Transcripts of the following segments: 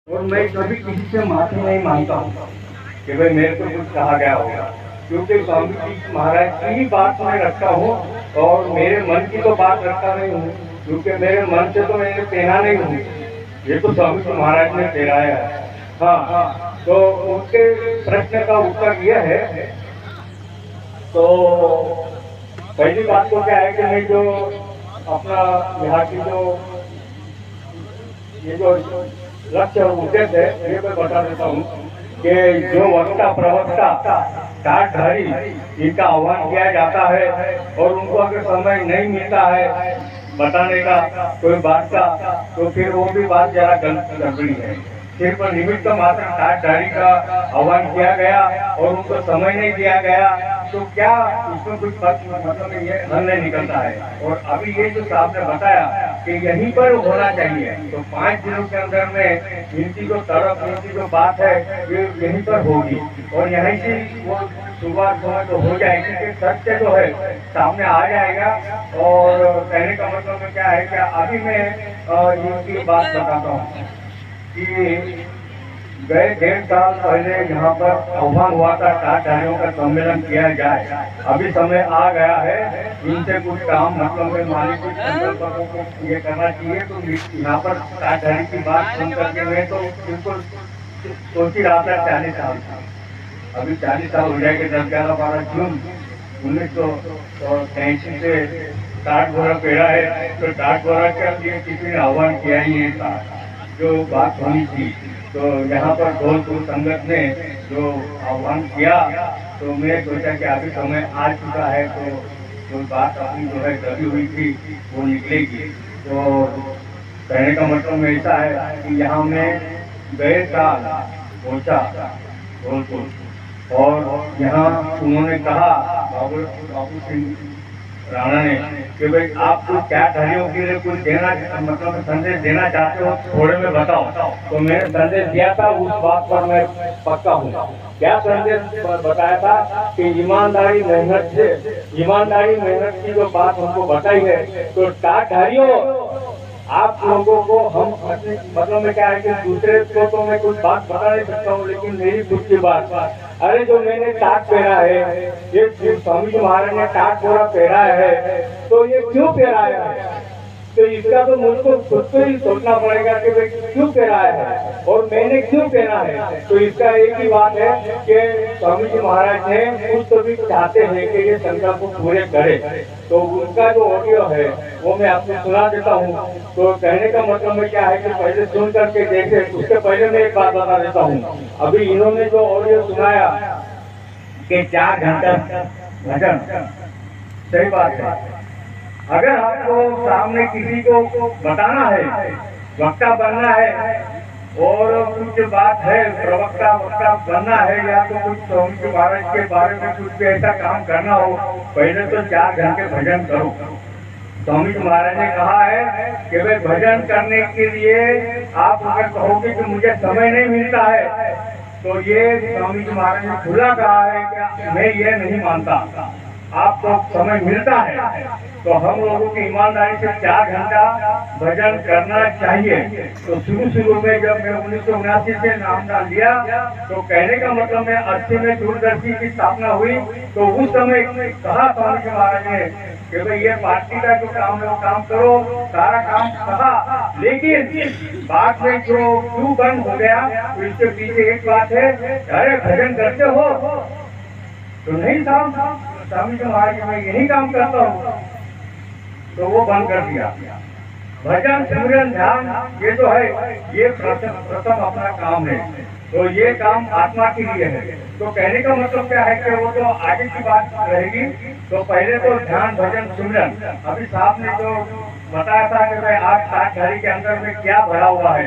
और मैं कभी किसी से माफी नहीं मांगता हूँ कि भाई मेरे को कुछ कहा गया होगा, क्योंकि स्वामी जी महाराज की ही बात मैं रखता हूँ और मेरे मन की तो बात रखता नहीं हूँ, क्योंकि मेरे मन से तो मैंने पहना नहीं हूँ, ये तो स्वामी जी महाराज ने पहनाया है। हाँ, तो उनके प्रश्न का उत्तर यह है। तो पहली बात तो क्या है कि मैं जो अपना यहाँ की जो ये जो लक्ष्य और उद्देश्य है ये मैं बता देता हूँ कि जो वक्ता प्रवक्ता टाटधारी इनका आह्वान किया जाता है और उनको अगर समय नहीं मिलता है बताने का कोई बात का, तो फिर वो भी बात जरा गड़बड़ी है। सिर्फ निमित्त मात्र टाटधारी का आह्वान किया गया और उनको समय नहीं दिया गया, तो क्या इसमें कुछ मतलब ये हल नहीं निकलता है। और अभी ये जो साहब ने बताया कि यहीं पर होना चाहिए, तो 5 दिनों के अंदर में इनकी जो तरफ इनकी जो बात है ये यहीं पर होगी और यहीं से वो शुरुआत तो हो जाएगी कि सत्य जो है सामने आ जाएगा। और कहने का मतलब क्या है कि अभी मैं इनकी बात बताता हूँ कि गए 1.5 साल पहले यहाँ पर आह्वान हुआ था टाटधारियों का सम्मेलन किया जाए। अभी समय आ गया है इनसे कुछ काम मतलब मालिक कुछ संकल्पों को ये करना चाहिए, तो यहाँ पर टाटधारी की बात सुन करके मैं तो बिल्कुल सोच ही रहा था 40 साल, अभी 40 साल हो जाएंगे। 10, 11, 12 जून 1983 से टाट घोड़ा पेड़ा है, तो टाट घोड़ा के लिए किसी ने आह्वान किया ही नहीं था, जो बात होनी थी। तो यहाँ पर धौलपुर संगत ने जो आह्वान किया, तो मैं सोचा कि अभी समय आ चुका है, तो बात अपनी जो है दबी हुई थी वो निकलेगी। तो कहने का मतलब ऐसा है कि यहाँ में गए साल पहुँचा धौलपुर और यहाँ उन्होंने कहा बाबू सिंह राणा ने कि भाई आप कुछ टाटधारियों के लिए कुछ देना मतलब संदेश देना चाहते हो, थोड़े में बताओ। तो मैंने संदेश दिया था, उस बात पर मैं पक्का हूँ। क्या संदेश बताया था कि ईमानदारी मेहनत की जो बात हमको बताई है, तो टाटधारियों आप लोगों को हम मतलब में क्या है कि दूसरे को तो मैं कुछ बात बता नहीं सकता हूँ, लेकिन मेरी खुद की बात, अरे जो मैंने टाट पहना है, ये स्वामी जी महाराज ने टाट पूरा पहनाया है, तो ये क्यों पहनाया है, तो इसका तो मुझको खुद को ही सोचना पड़ेगा कि भाई क्यों पहनाया है और मैंने क्यों पहना है। तो इसका एक ही बात है कि स्वामी जी महाराज ने कुछ तो भी चाहते हैं कि ये संकल्प को पूरे करे, तो उनका जो ऑडियो है वो मैं आपको सुना देता हूँ। तो कहने का मतलब में क्या है कि पहले सुन करके देखे, उसके पहले मैं एक बात बता देता हूँ। अभी इन्होंने जो ऑडियो सुनाया कि 4 घंटा भजन, सही बात है। अगर आपको सामने किसी को बताना है, वक्ता बनना है और कुछ बात है प्रवक्ता वक्ता बनना है, या तो कुछ स्वामी जी महाराज के बारे में कुछ भी ऐसा काम करना हो, पहले तो 4 घंटे भजन करो। स्वामी जी महाराज ने कहा है कि भाई भजन करने के लिए आप अगर कहोगे कि मुझे समय नहीं मिलता है, तो ये स्वामी जी महाराज ने खुला कहा है कि मैं ये नहीं मानता, आपको समय मिलता है तो हम लोगों की ईमानदारी से 4 घंटा भजन करना चाहिए। तो शुरू में जब मैं 1979 से नाम डाल दिया, तो कहने का मतलब मैं 80 में दूरदर्शी की स्थापना हुई, तो उस समय कहा स्वामी जी महाराज ने कि भाई ये पार्टी का जो काम है वो काम करो, सारा काम कहा, लेकिन बाद में जो क्यों बंद हो गया, तो इसके पीछे एक बात है, अरे भजन करते हो तो नहीं साहब, स्वामी जी महाराज मैं यही काम करता हूँ, तो वो बंद कर दिया। भजन सिमरन ध्यान ये जो है ये प्रथम अपना काम है, तो ये काम आत्मा के लिए है। तो कहने का मतलब क्या है कि वो तो आगे की बात रहेगी, तो पहले तो ध्यान भजन सिमरन। अभी साहब ने जो बताया था कि भाई आज टाटधारी के अंदर में क्या भरा हुआ है,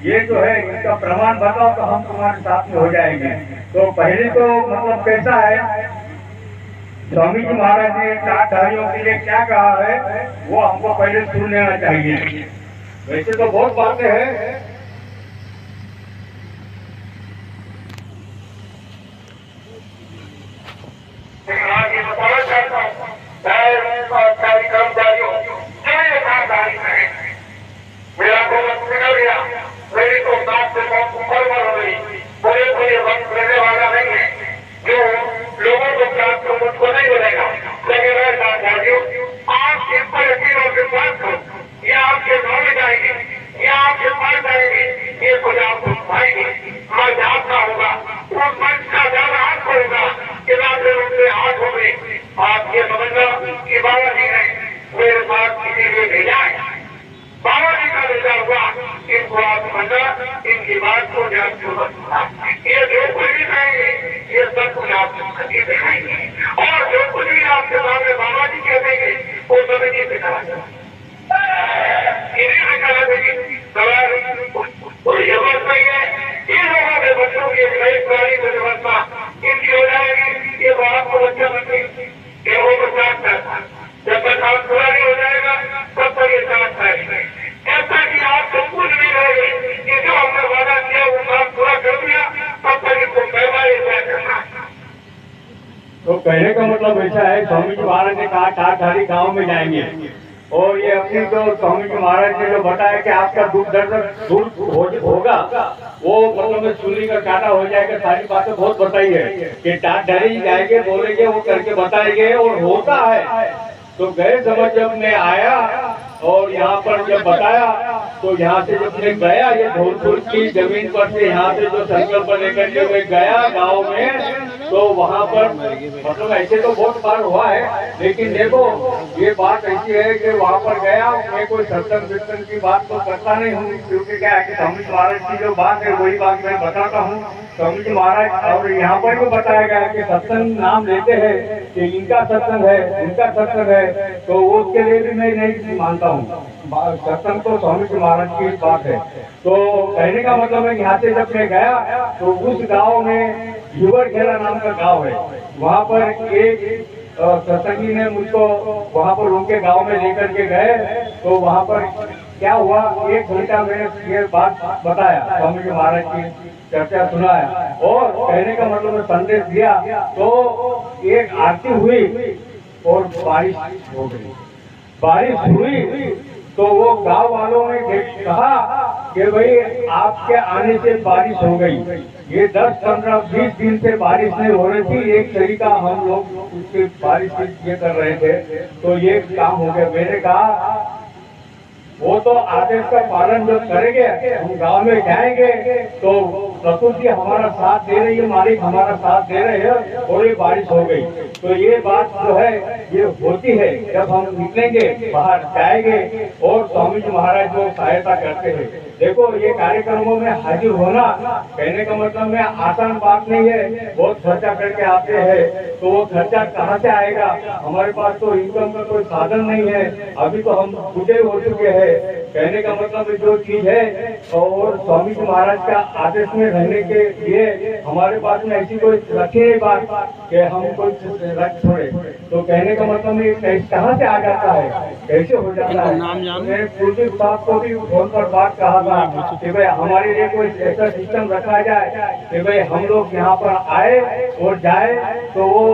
ये जो है इसका प्रमाण बताओ तो हम तुम्हारे साथ में हो जाएंगे। तो पहले तो मतलब कैसा है, स्वामी जी महाराज ने टाटधारियों के लिए क्या कहा है वो हमको पहले सुन लेना चाहिए। वैसे तो बहुत बातें हैं, कर्मचारियों मेरा मेरी तो कहने का मतलब ऐसा है, स्वामी जी महाराज ने कहा ठाठारी गांव में जाएंगे और ये अपनी जो स्वामी जी महाराज ने जो बताया कि आपका दुख दर्द दूर होगा, वो मतलब में सूली का काटा हो जाएगा, सारी बातें बहुत बताई है कि ठाठारी जाएंगे, बोलेंगे, वो करके बताएंगे और होता है। तो गए समझ जब मैं आया और यहाँ पर जब बताया तो यहाँ से जब मैं गया, ये धौलपुर की जमीन पर से यहाँ से जो संकल्प लेकर के मैं गया गांव में, तो वहाँ पर मतलब ऐसे तो बहुत बार हुआ है, लेकिन देखो ये बात ऐसी है कि वहाँ पर गया मैं कोई सत्संग वित्संग की बात तो करता नहीं हूँ, क्योंकि क्या है कि स्वामी जी महाराज की जो बात है वही बात मैं बताता हूँ। स्वामी जी महाराज और यहाँ पर भी बताया गया कि सत्संग नाम लेते हैं कि इनका सत्संग है, उनका सत्संग है, तो वो उसके लिए भी मैं नहीं मानता हूँ। सत्संग तो स्वामी जी महाराज की बात है। तो कहने का मतलब है यहाँ से जब मैं गया तो उस गांव में युवर खेला नाम का गांव है, वहाँ पर एक सत्संगी ने मुझको वहाँ पर उनके गांव में लेकर के गए। तो वहाँ पर क्या हुआ, 1 घंटा में ये बात बताया, स्वामी जी महाराज की चर्चा सुनाया और कहने का मतलब संदेश दिया। तो एक आरती हुई और बारिश हो गई। बारिश हुई तो वो गांव वालों ने कहा कि भाई आपके आने से बारिश हो गई। ये 10, 15, 20 दिन से बारिश नहीं हो रही थी, एक तरीका हम लोग उसके बारिश ये कर रहे थे, तो ये काम हो गया। मैंने कहा वो तो आदेश का पालन जो करेंगे, हम गांव में जाएंगे तो प्रकृति हमारा साथ दे रही है, मालिक हमारा साथ दे रहे हैं और ये बारिश हो गई। तो ये बात जो है ये होती है जब हम निकलेंगे, बाहर जाएंगे और स्वामी जी महाराज जो सहायता करते हैं। देखो ये कार्यक्रमों में हाजिर होना कहने का मतलब में आसान बात नहीं है, बहुत खर्चा करके आते हैं, तो वो खर्चा कहाँ से आएगा? हमारे पास तो इनकम का कोई साधन नहीं है, अभी तो हम बूढ़े हो चुके हैं। कहने का मतलब जो चीज है और स्वामी जी महाराज का आदेश में रहने के लिए हमारे पास में ऐसी कोई रखी नहीं बात कि हम कोई रख छोड़े। तो कहने का मतलब में कहाँ से आ जाता है, कैसे हो जाता है? मैं कुलदीप साहब को भी फोन पर बात कहा था कि भाई हमारे लिए कोई ऐसा सिस्टम रखा जाए कि भाई हम लोग यहाँ पर आए और जाए तो वो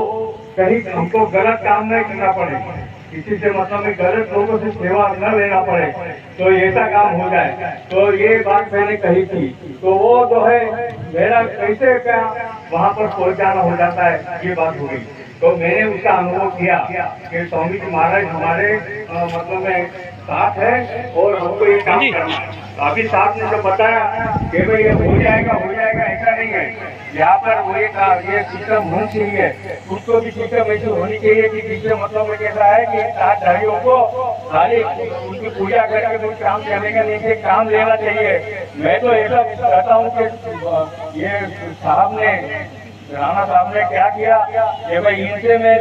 कहीं हमको गलत काम नहीं करना पड़े, किसी से मतलब में गलत लोगों से सेवा न लेना पड़े, तो ऐसा काम हो जाए। तो ये बात मैंने कही थी, तो वो जो है मेरा कैसे क्या वहाँ पर पहुँचाना हो जाता है, ये बात हो गई। तो मैंने उसका अनुभव किया कि स्वामी जी महाराज हमारे मतलब में साथ है और हमको ये काम करना है। अभी साहब ने जो बताया कि भाई ये हो जाएगा ऐसा नहीं है। यहाँ पर वो ये सिस्टम होनी चाहिए, उसको भी सिस्टम ऐसी होनी चाहिए कि जिससे मतलब में कैसा है कि साधधारियों को खाली उनकी पूजा करके कोई काम चलेगा नहीं, से काम लेना चाहिए। मैं तो ऐसा कहता हूँ कि ये साहब ने राणा साहब ने क्या किया कि भाई इनसे मैं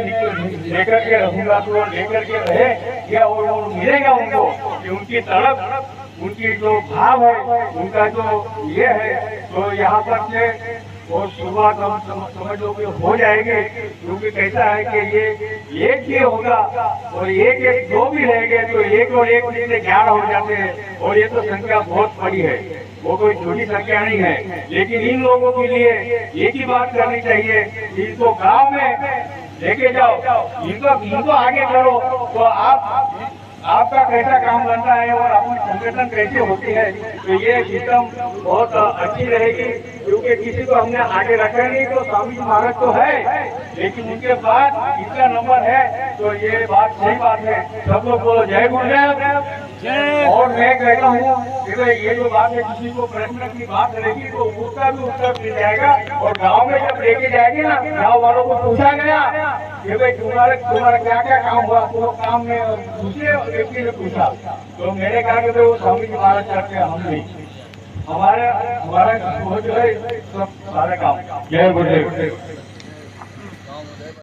लेकर के रहूंगा, तो लेकर के रहे क्या वो मिलेगा उनको कि उनकी तड़प, उनकी जो भाव है, उनका जो ये है, तो यहाँ पर से और शुरुआत हम समझ लो कि हो जाएगी। क्योंकि कैसा है कि ये एक ही होगा और एक दो भी रहेंगे तो एक और एक से 11 हो जाते हैं, और ये तो संख्या बहुत बड़ी है, वो कोई छोटी संख्या नहीं है। लेकिन इन लोगों के लिए एक ही बात करनी चाहिए, इनको गांव में लेके जाओ, इनको आगे करो, तो आपका कैसा काम बनता है और अपनी संगठन कैसे होती है, तो ये सिस्टम बहुत अच्छी रहेगी। क्योंकि किसी को हमने आगे रखा नहीं, तो स्वामी जी महाराज तो है, लेकिन उनके बाद इतना नंबर है, तो ये बात सही बात है। सब लोग बोलो जय गुरुदेव। और मैं कहता हूँ कि ये जो बात है, किसी को प्रश्न की बात रहेगी तो उसका भी उत्तर मिल जाएगा। और गांव में जब लेके जाएंगे ना, गांव वालों को पूछा गया कि भाई तुम्हारा क्या क्या काम हुआ, तो काम में दूसरे व्यक्ति ने पूछा, तो मैंने कहा कि वो स्वामी जी महाराज करते हैं, हम नहीं, हमारा जो है सब सारे काम। जय गुरुदेव।